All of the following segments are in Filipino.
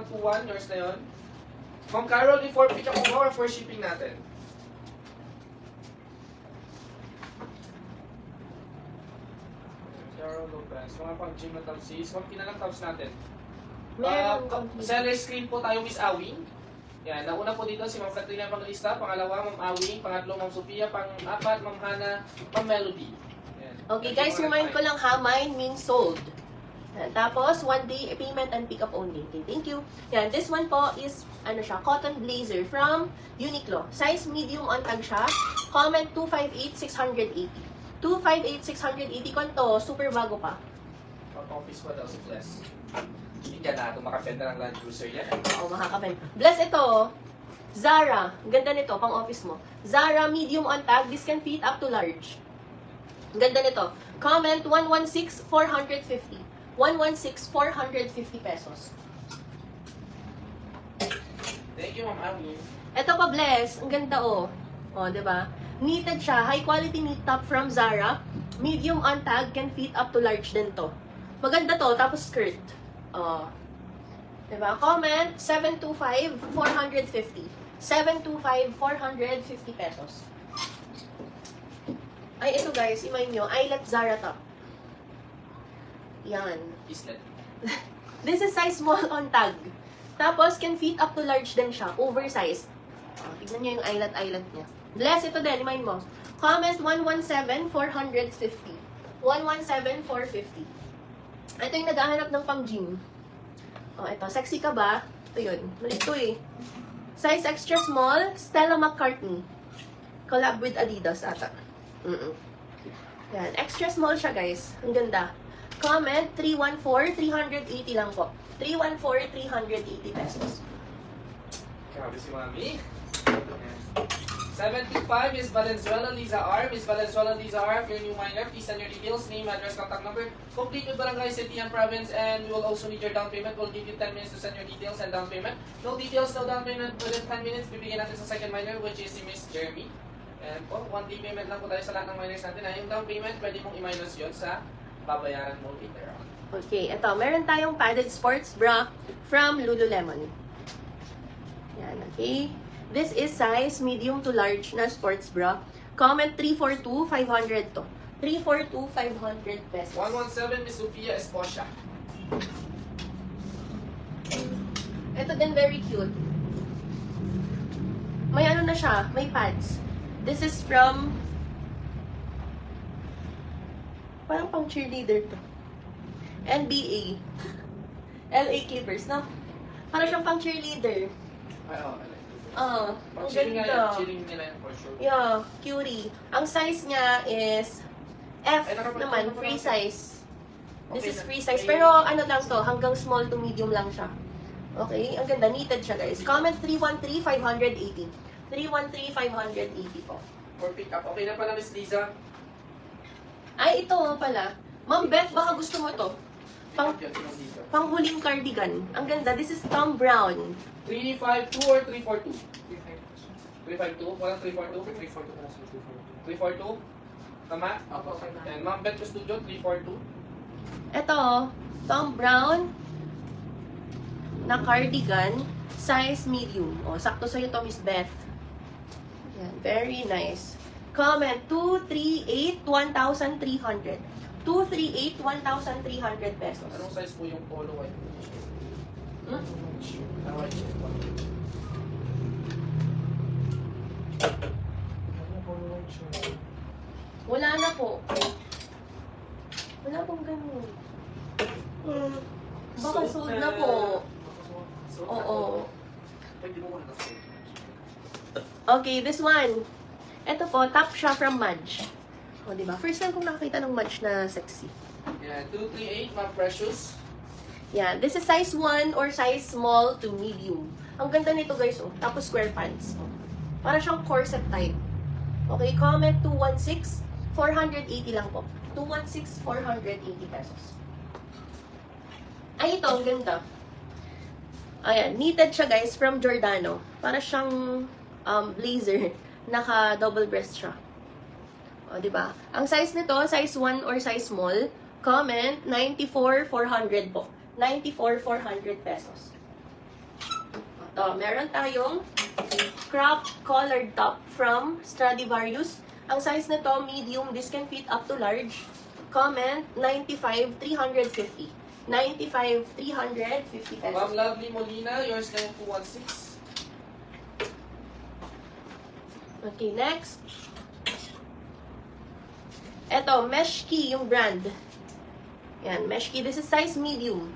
121, yours na yun. Ma'am Carol, before pick up mo or for shipping natin? Carol Lopez, mga pang gym na tabs is, konti na lang tabs natin. Seller screen po tayo, Miss Awing. Yan, nauna po dito si Ma'am Katrina Pangalista, pangalawa Ma'am Awing, pangatlo Ma'am Sophia, pang-apat Ma'am Hana, Ma'am Melody. Yan. Okay guys, remind ko lang ha, mine means sold. Yan. Tapos, 1 day payment and pick up only. Okay, thank you. Yan, this one po is, ano siya, cotton blazer from Uniqlo. Size medium on tag siya. Comment 258,680. 258,680 ko to, super bago pa. Pang-office pa daw si Bless. Hindi ka na, makapenta ng Land Cruiser yan. Oo, makakapen. Bless ito. Zara. Ganda nito, pang office mo. Zara medium on tag. This can fit up to large. Ganda nito. Comment 116,450. 116,450 pesos. Thank you, Ma'am Ami. Ito pa, Bless. Ang ganda, oh. Oh, diba? Knitted siya. High quality knit top from Zara. Medium on tag. Can fit up to large din to. Maganda to. Tapos skirt. Oh. Diba? Comment 725,450. 725,450 pesos. Ay, ito guys. Imay nyo. Eyelet Zara top. Yan. Islet. This is size small on tag. Tapos, can fit up to large din siya. Oversized. Oh, tignan nyo yung eyelet niya. Bless, ito din. Remind mo. Comment 117,450. 117,450. Ito yung naghahanap ng pang-gym. Oh, ito. Sexy ka ba? Ito yun. Ito eh. Size extra small, Stella McCartney. Collab with Adidas ata. Yan. Extra small siya, guys. Ang ganda. Comment 314,380 lang po. 314,380 pesos. Grabe si Mami. 75 is Valenzuela Liza R. Miss Valenzuela Liza R, if you're new miner, please send your details, name, address, contact number, complete with Barangay City and Province, and we will also need your down payment. We'll give you 10 minutes to send your details and down payment. No details, no down payment. Within 10 minutes, bibigyan natin sa second miner, which is si Miss Jeremy. And po, 1 day payment lang po tayo sa lahat ng miners natin. Yung down payment, pwede mong i-minus yun sa babayaran mo later on. Okay, ito. Meron tayong padded sports bra from Lululemon. Yan, okay. This is size medium to large na sports bra. Comment 342,500 to. 342,500 pesos. 117 Miss Sophia Esposha. Ito din very cute. May ano na siya, may pads. This is from parang pang cheerleader to. NBA. LA Clippers, no? Parang siyang pang cheerleader. Ay, oh, Ang chilling nga yan. ganda. Chilling nila yan for sure. Yeah, cutie. Ang size niya is F Ay, naman, free size. This Okay is na. free size. Pero ano lang to, hanggang small to medium lang siya. Okay? Ang ganda. Knitted siya, guys. Comment 313,580. 313,580 po. For pick up. Okay na pala, Miss Liza. Ay, ito pala. Ma'am Beth, baka gusto mo to. Pick up yan, Miss Liza. Panghuling cardigan. Ang ganda. This is Tom Brown. 352 or 342? 352? Walang 342? 342? Tama? And Ma'am Beth Studio, 342. Ito, Tom Brown na cardigan, size medium. O, sakto sa'yo to, Miss Beth. Yan, very nice. Comment, 238,1,300. 238,1,300 pesos. Anong size po yung polo white? Hmm? White shirt po. Wala na po. Wala pong ganun. Baka sold na po. Oo. Okay, this one. Ito po, top siya from Mudge. O, diba? First time kong nakakita ng Mudge na sexy. Yeah, 238, Ma'am Precious. Yan. This is size 1 or size small to medium. Ang ganda nito, guys. Oh. Tapos square pants. Oh. Para siyang corset type. Okay, comment 216. 480 lang po. 216, 480 pesos. Ay, ito. Ang ganda. Ayan. Knitted siya, guys, from Giordano. Para siyang blazer. Naka-double breast siya. O, diba? Ang size nito, size 1 or size small. Comment, 94,400 po. 94,400 pesos. Meron tayong crop collared top from Stradivarius. Ang size nito, medium. This can fit up to large. Comment, 95, 350. 95, 350 pesos. Ma'am Lovely Molina, yours na yung 216. Okay, next. Eto, Meshki yung brand. Yan, Meshki. This is size medium.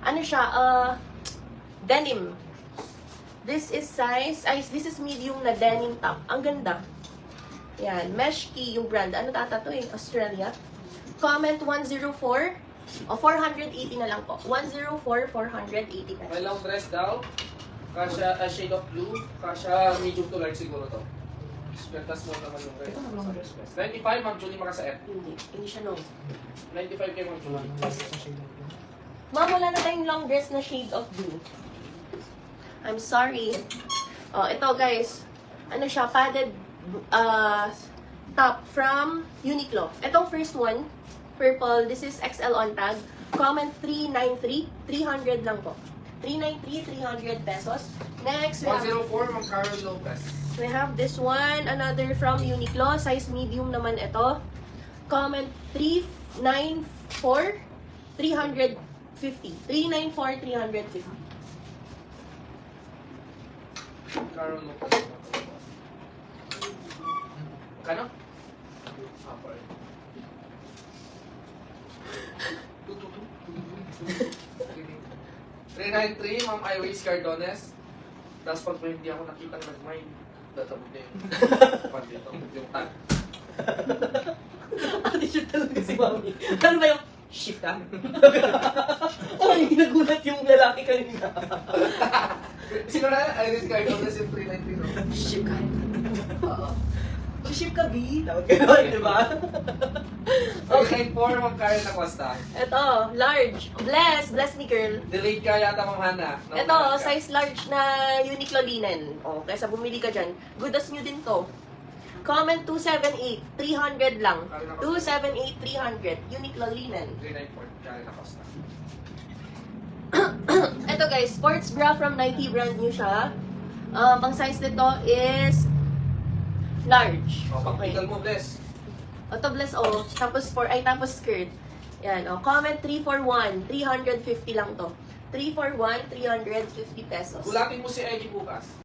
Ano siya? Denim. This is this is medium na denim top. Ang ganda. Yan, Meshki yung brand. Ano tata to eh? Australia. Comment 104. O, 480 na lang po. 104, 480 pesos. May long dress daw. Kasha, shade of blue. Kasha, medium to large siguro to. Spetas mo naman yung red. 95, Ma'am Julie Makasaet. Hindi siya no. 95 kay Ma'am Julie. Ma'am, wala na tayong long dress na shade of blue. I'm sorry. Oh, ito guys. Ano siya? Padded top from Uniqlo. Itong first one, purple. This is XL on tag. Comment 393. 300 lang po. 393, 300 pesos. Next, we have, 104, Ma'am Carol Lopez. we have this one. Another from Uniqlo. Size medium naman ito. Comment 394, 350. 394, 350. Carol Lopez. Kano? Ah, sorry. 393, Ma'am Iris Cardones. Tapos pag may hindi ako nakita nag-mind, tatabog na yun. Pag dito, yung tag. Ate siya talaga si Mami. Ano ba yung shift ka? Ay, nagulat yung lalaki kanina. Sino na? Iris Cardones yung 393, no? Shift ka. Ship ka, B. Tawag ka doon, di ba? Okay, 4, Ma'am Karen Acosta. Ito, large. Bless me girl. Delayed ka yata, Ma'am Hana. Ito, size large na Uniqlo linen. O, kaysa bumili ka dyan. Good as new din to. Comment 278, 300 lang. 278, 300. Uniqlo linen. 394, Karen Acosta. Ito guys, sports bra from Nike, brand new siya. Ang size nito is large. O, Okay. pag-tigal mo, bless. Topless tapos skirt. Yan, comment 341, 350 lang to. 341, 350 pesos. Gulatin mo si Eddie bukas.